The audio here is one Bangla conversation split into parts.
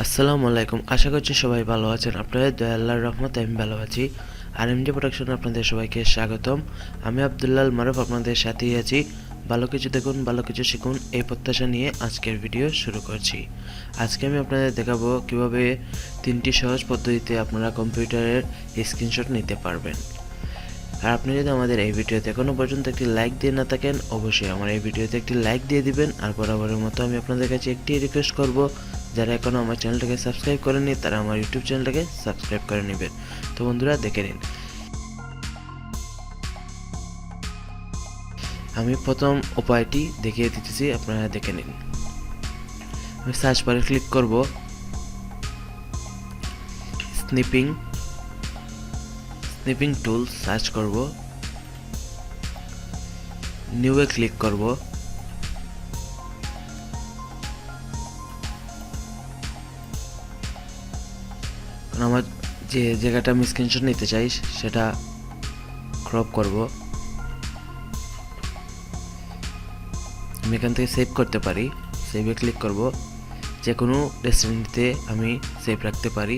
আসসালামু আলাইকুম। আশা করছি সবাই ভালো আছেন। আপনাদের দয়া আল্লাহর রহমতে আমি ভালো আছি। RMJ প্রোডাকশন আপনাদের সবাইকে স্বাগতম। আমি আব্দুল্লাহ মারুফ আপনাদের সাথেই আছি। ভালো কিছু দেখুন, ভালো কিছু শিখুন, এই প্রত্যাশা নিয়ে আজকের ভিডিও শুরু করছি। আজকে আমি আপনাদের দেখাবো কিভাবে 3টি সহজ পদ্ধতিতে আপনারা কম্পিউটারের স্ক্রিনশট নিতে পারবেন। আর আপনি যদি আমাদের এই ভিডিওতে এখনও পর্যন্ত একটি লাইক দিয়ে না থাকেন, অবশ্যই আমার এই ভিডিওতে একটি লাইক দিয়ে দিবেন। আর বরাবরের মতো আমি আপনাদের কাছে একটি রিকোয়েস্ট করব, যারা এখনও আমার চ্যানেলটাকে সাবস্ক্রাইব করেননি তারা আমার ইউটিউব চ্যানেলটাকে সাবস্ক্রাইব করে নেবেন। তো বন্ধুরা দেখে নিন। আমি প্রথম উপায়টি দেখিয়ে দিতেছি, আপনারা দেখে নিন। আমি সার্চ বারে ক্লিক করব, স্নিপিং টুল সার্চ করব, নিউয়ে ক্লিক করব। আমার যে জায়গাটা আমি স্ক্রিনশট নিতে চাই সেটা ক্রপ করব। আমি এখান থেকে সেভ করতে পারি, সেভে ক্লিক করব। যে কোনো ডেস্টিনিতে আমি সেভ রাখতে পারি।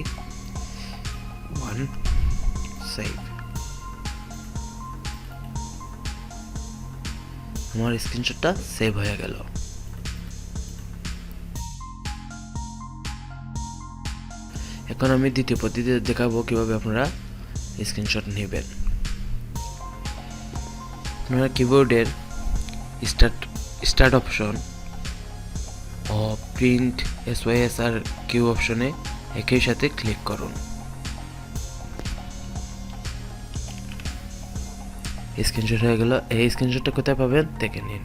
সেভ। আমার স্ক্রিনশটটা সেভ হয়ে গেল। এখন আমি দ্বিতীয় পদ্ধতিতে দেখাবো কিভাবে আপনারা স্ক্রিনশট নেবেন। আপনারা কিবোর্ডের স্টার্ট অপশন ও প্রিন্ট SYSR কিউ অপশনে একই সাথে ক্লিক করুন। স্ক্রিনশট হয়ে গেল। এই স্ক্রিনশটটা কোথায় পাবেন দেখে নিন।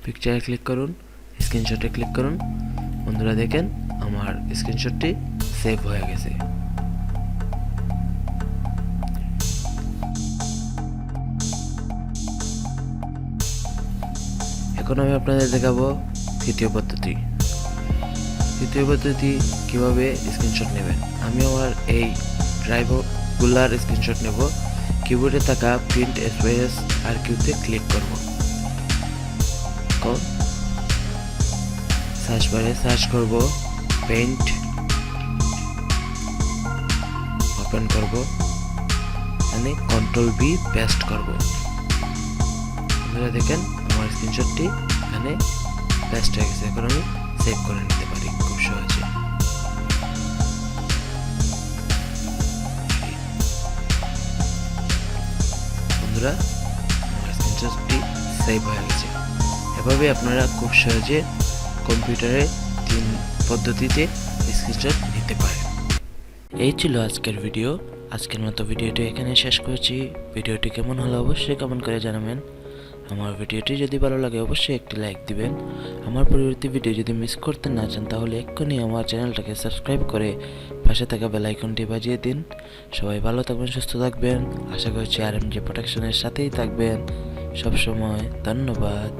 পিকচারে ক্লিক করুন, স্ক্রিনশটে ক্লিক করুন। বন্ধুরা দেখেন আমার স্ক্রিনশটটি সেভ হয়ে গেছে। এখন আমি আপনাদের দেখাবো তৃতীয় পদ্ধতি কিভাবে স্ক্রিনশট নেবেন। আমি আমার এই ড্রাইভগুলার স্ক্রিনশট নেব। কিবোর্ডে থাকা প্রিন্ট SYSR কিউতে ক্লিক করব। সার্চ বারে সার্চ করব পেইন্ট, ওপেন করব, এখানে Ctrl+V পেস্ট করব। আপনারা দেখেন আমার স্ক্রিনশটটি এখানে পেস্ট হয়ে গেছে। এখন আমি সেভ করে নিতে পারি খুব সহজে। বন্ধুরা আমার স্ক্রিনশটটি সেভ হয়ে গেছে। এভাবে আপনারা খুব সহজে কম্পিউটারে 3 পদ্ধতিতে স্ক্রিনশট নিতে পারেন। এই ছিল আজকের ভিডিও। আজকের মতো ভিডিওটি এখানে শেষ করছি। ভিডিওটি কেমন হলো অবশ্যই কমেন্ট করে জানাবেন। আমার ভিডিওটি যদি ভালো লাগে অবশ্যই একটি লাইক দিবেন। আমার পরবর্তী ভিডিও যদি মিস করতে না চান তাহলে এক্ষুনি আমার চ্যানেলটাকে সাবস্ক্রাইব করে পাশে থাকা বেল আইকনটি বাজিয়ে দিন। সবাই ভালো থাকবেন, সুস্থ থাকবেন। আশা করছি RMJ প্রোডাকশনের সাথেই থাকবেন সবসময়। ধন্যবাদ।